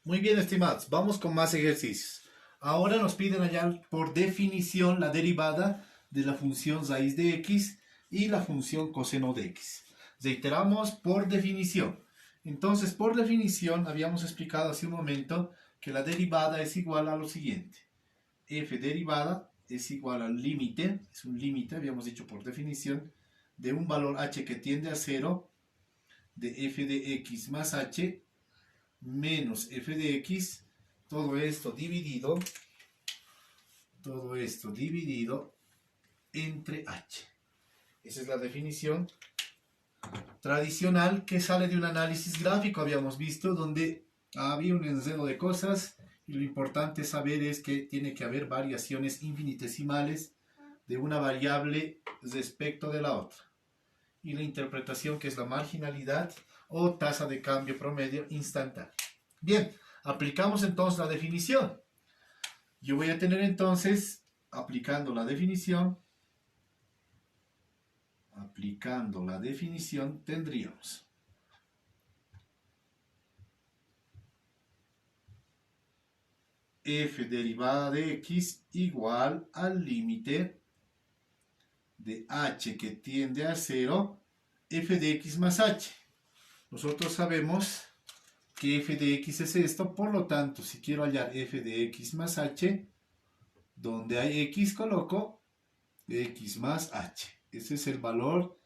Muy bien, estimados, vamos con más ejercicios. Ahora nos piden hallar por definición la derivada de la función raíz de x y la función coseno de x. Reiteramos por definición. Entonces, por definición, habíamos explicado hace un momento que la derivada es igual a lo siguiente. F derivada es igual al límite, es un límite, habíamos dicho por definición, de un valor h que tiende a 0 de f de x más h menos f de x, todo esto dividido entre h. Esa es la definición tradicional que sale de un análisis gráfico, habíamos visto, donde había un enredo de cosas y lo importante saber es que tiene que haber variaciones infinitesimales de una variable respecto de la otra. Y la interpretación que es la marginalidad o tasa de cambio promedio instantánea. Bien, aplicamos entonces la definición. Yo voy a tener entonces, aplicando la definición, tendríamos f derivada de x igual al límite de h que tiende a 0, f de x más h. Nosotros sabemos que f de x es esto, por lo tanto, si quiero hallar f de x más h, donde hay x coloco x más h. Ese es el valor,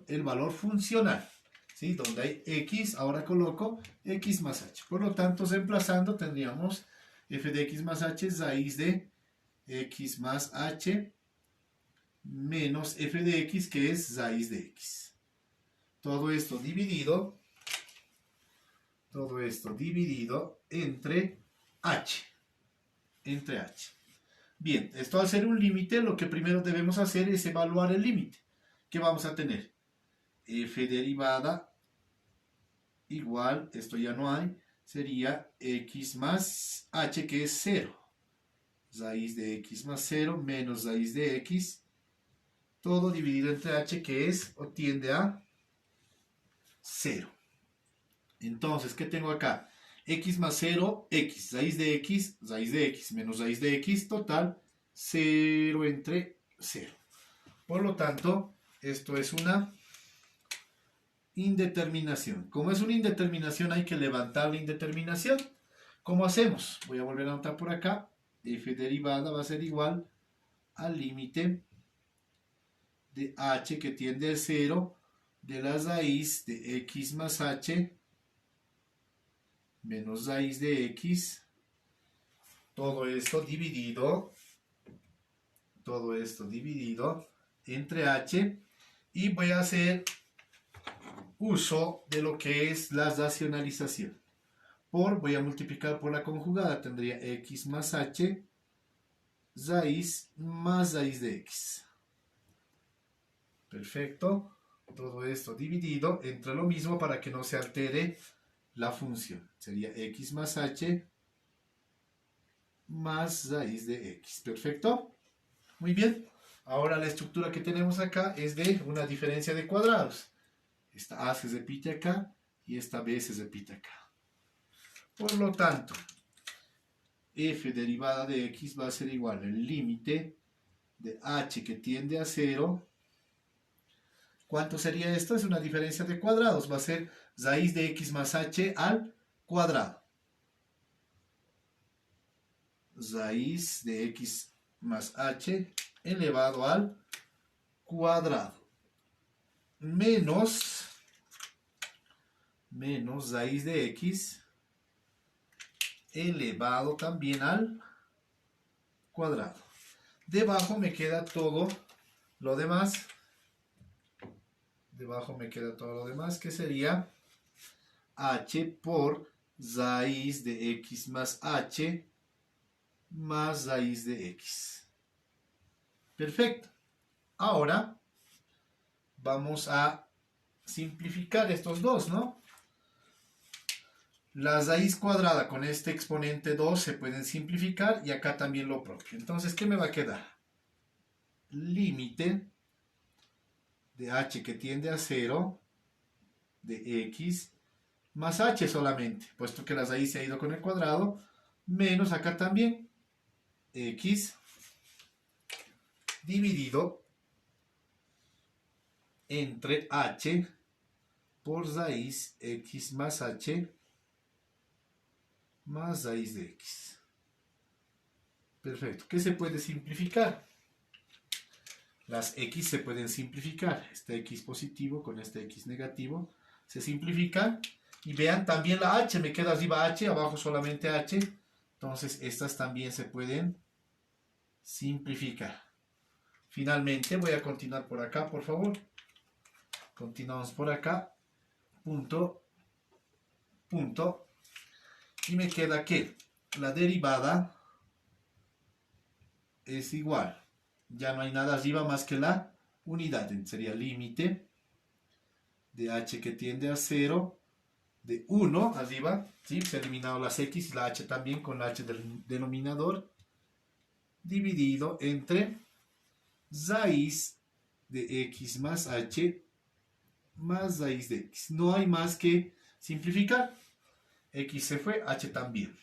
el valor funcional. ¿Sí? Donde hay x, ahora coloco x más h. Por lo tanto, reemplazando, tendríamos f de x más h raíz de x más h menos f de x, que es raíz de x. Todo esto dividido entre h. Bien, esto al ser un límite, lo que primero debemos hacer es evaluar el límite. ¿Qué vamos a tener? F derivada igual, esto ya no hay, sería x más h, que es 0. Raíz de x más 0 menos raíz de x, todo dividido entre h, que es o tiende a 0. Entonces, ¿qué tengo acá? X más 0, x, raíz de x, menos raíz de x, total, 0 entre 0. Por lo tanto, esto es una indeterminación. Como es una indeterminación, hay que levantar la indeterminación. ¿Cómo hacemos? Voy a volver a anotar por acá. F derivada va a ser igual al límite de h que tiende a 0 de la raíz de x más h menos raíz de x, todo esto dividido entre h, y voy a hacer uso de lo que es la racionalización. Voy a multiplicar por la conjugada, tendría x más h raíz más raíz de x. Perfecto. Todo esto dividido entre lo mismo para que no se altere la función. Sería x más h más raíz de x. Perfecto. Muy bien. Ahora la estructura que tenemos acá es de una diferencia de cuadrados. Esta a se repite acá y esta b se repite acá. Por lo tanto, f derivada de x va a ser igual al límite de h que tiende a 0. ¿Cuánto sería esto? Es una diferencia de cuadrados. Va a ser raíz de x más h al cuadrado. Raíz de x más h elevado al cuadrado. Menos raíz de x elevado también al cuadrado. Debajo me queda todo lo demás. Que sería h por raíz de x más h más raíz de x. Perfecto. Ahora vamos a simplificar estos dos, ¿no? La raíz cuadrada con este exponente 2 se pueden simplificar y acá también lo propio. Entonces, ¿qué me va a quedar? Límite de h que tiende a 0 de x, más h solamente, puesto que la raíz se ha ido con el cuadrado, menos acá también, x dividido entre h por raíz x más h más raíz de x. Perfecto. ¿Qué se puede simplificar? Las x se pueden simplificar. Este x positivo con este x negativo se simplifican. Y vean, también la h, me queda arriba h, abajo solamente h. Entonces, estas también se pueden simplificar. Finalmente, voy a continuar por acá, por favor. Continuamos por acá. Punto, punto. Y me queda que la derivada es igual. Ya no hay nada arriba más que la unidad. Sería límite de h que tiende a 0 de 1 arriba. ¿Sí? Se han eliminado las x y la h también con la h del denominador. Dividido entre raíz de x más h más raíz de x. No hay más que simplificar. X se fue, h también.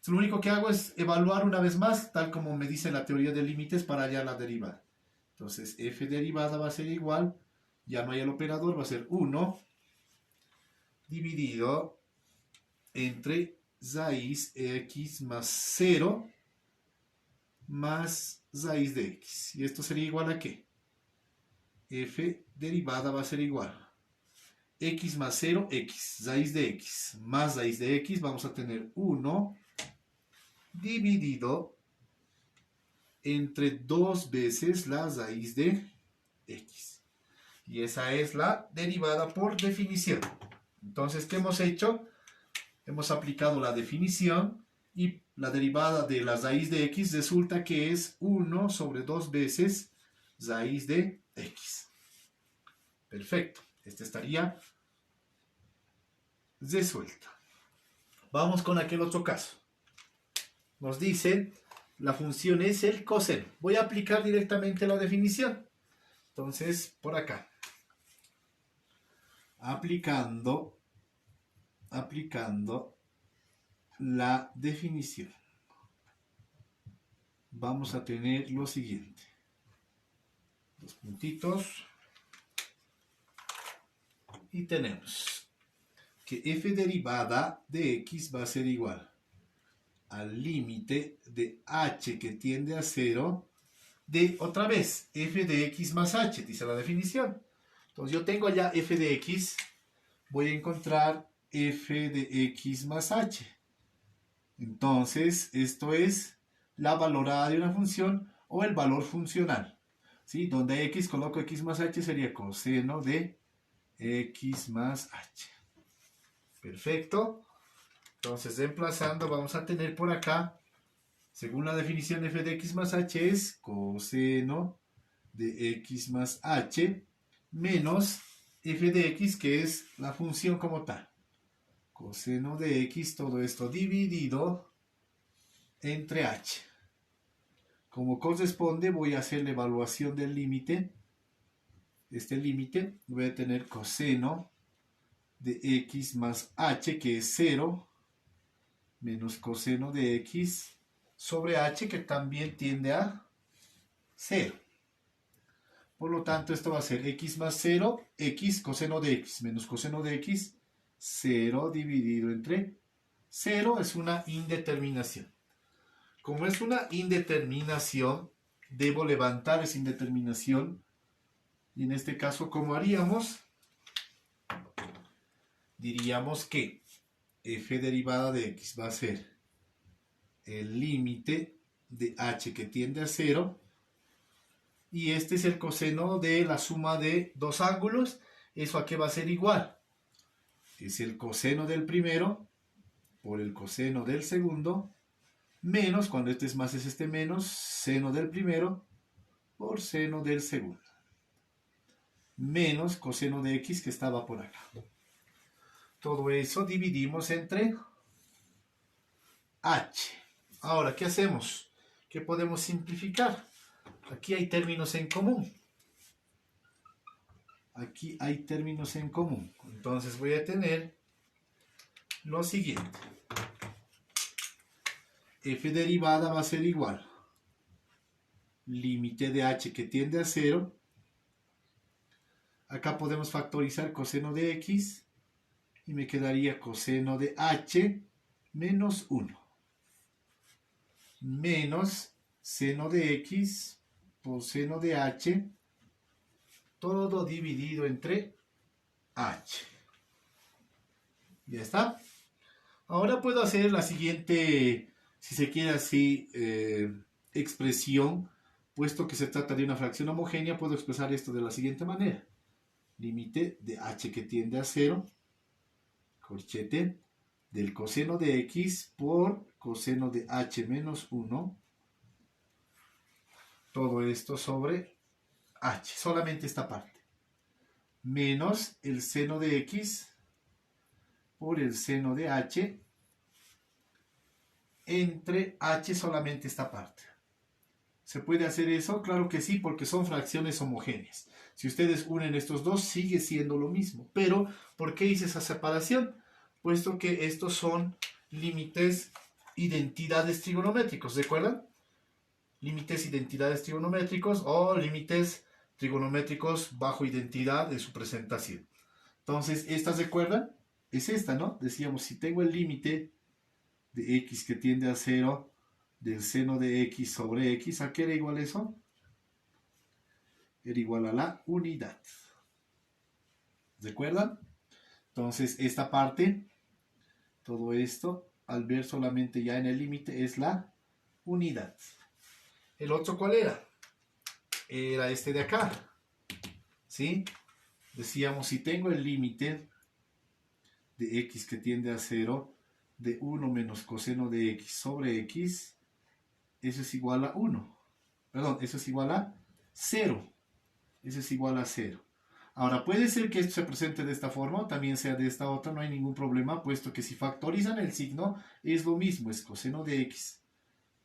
Lo único que hago es evaluar una vez más, tal como me dice la teoría de límites, para hallar la derivada. Entonces, f derivada va a ser igual, ya no hay el operador, va a ser 1 dividido entre raíz x más 0 más raíz de x. ¿Y esto sería igual a qué? F derivada va a ser igual x más 0, x, raíz de x, más raíz de x, vamos a tener 1 dividido entre 2 veces la raíz de x. Y esa es la derivada por definición. Entonces, ¿qué hemos hecho? Hemos aplicado la definición y la derivada de la raíz de x resulta que es 1 sobre 2 veces raíz de x. Perfecto. Este estaría resuelto. Vamos con aquel otro caso. Nos dice, la función es el coseno. Voy a aplicar directamente la definición. Entonces, por acá. Aplicando la definición. Vamos a tener lo siguiente. Dos puntitos. Y tenemos que f derivada de x va a ser igual al límite de h que tiende a 0 de, otra vez, f de x más h, dice la definición. Entonces yo tengo allá f de x, voy a encontrar f de x más h. Entonces esto es la valorada de una función o el valor funcional. ¿Sí? Donde x coloco x más h sería coseno de x más h. Perfecto. Entonces, reemplazando, vamos a tener por acá, según la definición, f de x más h es coseno de x más h menos f de x, que es la función como tal. Coseno de x, todo esto dividido entre h. Como corresponde, voy a hacer la evaluación del límite. Este límite voy a tener coseno de x más h, que es 0, menos coseno de x sobre h, que también tiende a 0. Por lo tanto, esto va a ser x más 0, x coseno de x, menos coseno de x, 0 dividido entre 0, es una indeterminación. Como es una indeterminación, debo levantar esa indeterminación. Y en este caso, ¿cómo haríamos? Diríamos que f derivada de x va a ser el límite de h que tiende a 0, y este es el coseno de la suma de dos ángulos. ¿Eso a qué va a ser igual? Es el coseno del primero por el coseno del segundo, menos, cuando este es más es este menos, seno del primero por seno del segundo, menos coseno de x que estaba por acá. Todo eso dividimos entre h. Ahora, ¿qué hacemos? ¿Qué podemos simplificar? Aquí hay términos en común. Aquí hay términos en común. Entonces voy a tener lo siguiente. F derivada va a ser igual. Límite de h que tiende a 0. Acá podemos factorizar coseno de x. Y me quedaría coseno de h menos 1. Menos seno de x por seno de h. Todo dividido entre h. Ya está. Ahora puedo hacer la siguiente, si se quiere así, expresión. Puesto que se trata de una fracción homogénea, puedo expresar esto de la siguiente manera. Límite de h que tiende a 0, corchete, del coseno de x por coseno de h menos 1. Todo esto sobre h, solamente esta parte. Menos el seno de x por el seno de h entre h solamente esta parte. ¿Se puede hacer eso? Claro que sí, porque son fracciones homogéneas. Si ustedes unen estos dos, sigue siendo lo mismo. Pero, ¿por qué hice esa separación? Puesto que estos son límites identidades trigonométricos, ¿recuerdan? Límites identidades trigonométricos o límites trigonométricos bajo identidad de su presentación. Entonces, ¿estas recuerdan? Es esta, ¿no? Decíamos, si tengo el límite de x que tiende a 0 del seno de x sobre x, ¿a qué era igual eso? Era igual a la unidad. ¿Recuerdan? Entonces, esta parte, todo esto, al ver solamente ya en el límite, es la unidad. ¿El otro cuál era? Era este de acá. ¿Sí? Decíamos, si tengo el límite de x que tiende a 0, de 1 menos coseno de x sobre x, eso es igual a 1. Perdón, eso es igual a 0. Eso es igual a 0. Ahora, puede ser que esto se presente de esta forma o también sea de esta otra, no hay ningún problema, puesto que si factorizan el signo, es lo mismo, es coseno de x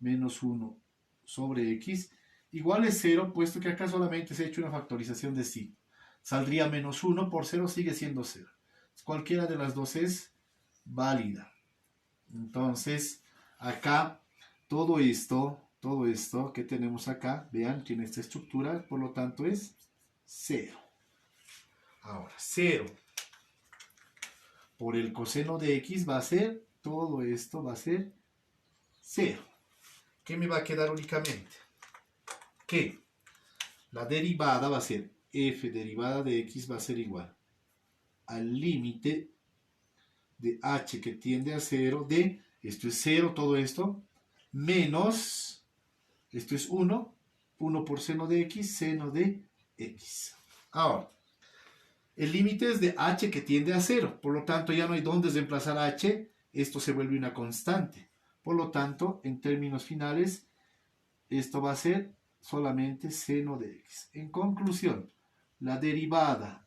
menos 1 sobre x, igual es 0, puesto que acá solamente se ha hecho una factorización de signo. Saldría menos 1 por 0, sigue siendo 0. Cualquiera de las dos es válida. Entonces, acá, todo esto que tenemos acá, vean, tiene esta estructura, por lo tanto es 0. Ahora, 0 por el coseno de x va a ser, todo esto va a ser 0. ¿Qué me va a quedar únicamente? Que la derivada va a ser f derivada de x va a ser igual al límite de h que tiende a 0 de, esto es 0, todo esto, menos, esto es 1, 1 por seno de x, seno de x. Ahora, el límite es de h que tiende a 0, por lo tanto ya no hay dónde reemplazar h, esto se vuelve una constante. Por lo tanto, en términos finales, esto va a ser solamente seno de x. En conclusión, la derivada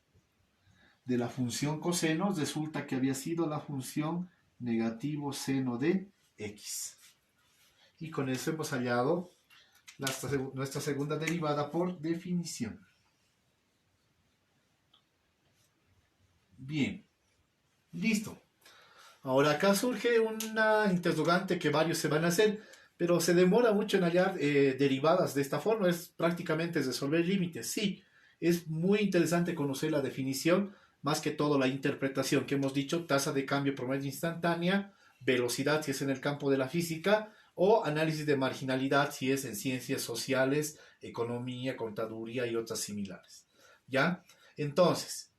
de la función coseno resulta que había sido la función negativo seno de x. Y con eso hemos hallado nuestra segunda derivada por definición. Bien, listo. Ahora acá surge una interrogante que varios se van a hacer, pero se demora mucho en hallar derivadas de esta forma. Es prácticamente resolver límites. Sí, es muy interesante conocer la definición, más que todo la interpretación que hemos dicho, tasa de cambio promedio instantánea, velocidad si es en el campo de la física, o análisis de marginalidad si es en ciencias sociales, economía, contaduría y otras similares. ¿Ya? Entonces,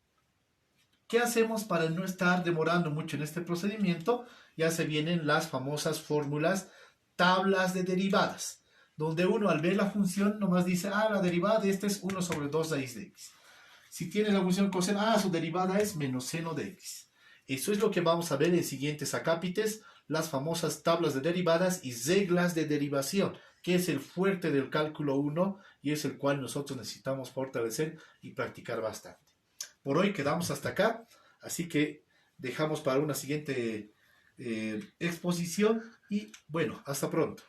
¿qué hacemos para no estar demorando mucho en este procedimiento? Ya se vienen las famosas fórmulas, tablas de derivadas, donde uno al ver la función nomás dice, la derivada de esta es 1 sobre 2 raíz de x. Si tiene la función coseno, su derivada es menos seno de x. Eso es lo que vamos a ver en siguientes acápites, las famosas tablas de derivadas y reglas de derivación, que es el fuerte del cálculo 1 y es el cual nosotros necesitamos fortalecer y practicar bastante. Por hoy quedamos hasta acá, así que dejamos para una siguiente exposición y bueno, hasta pronto.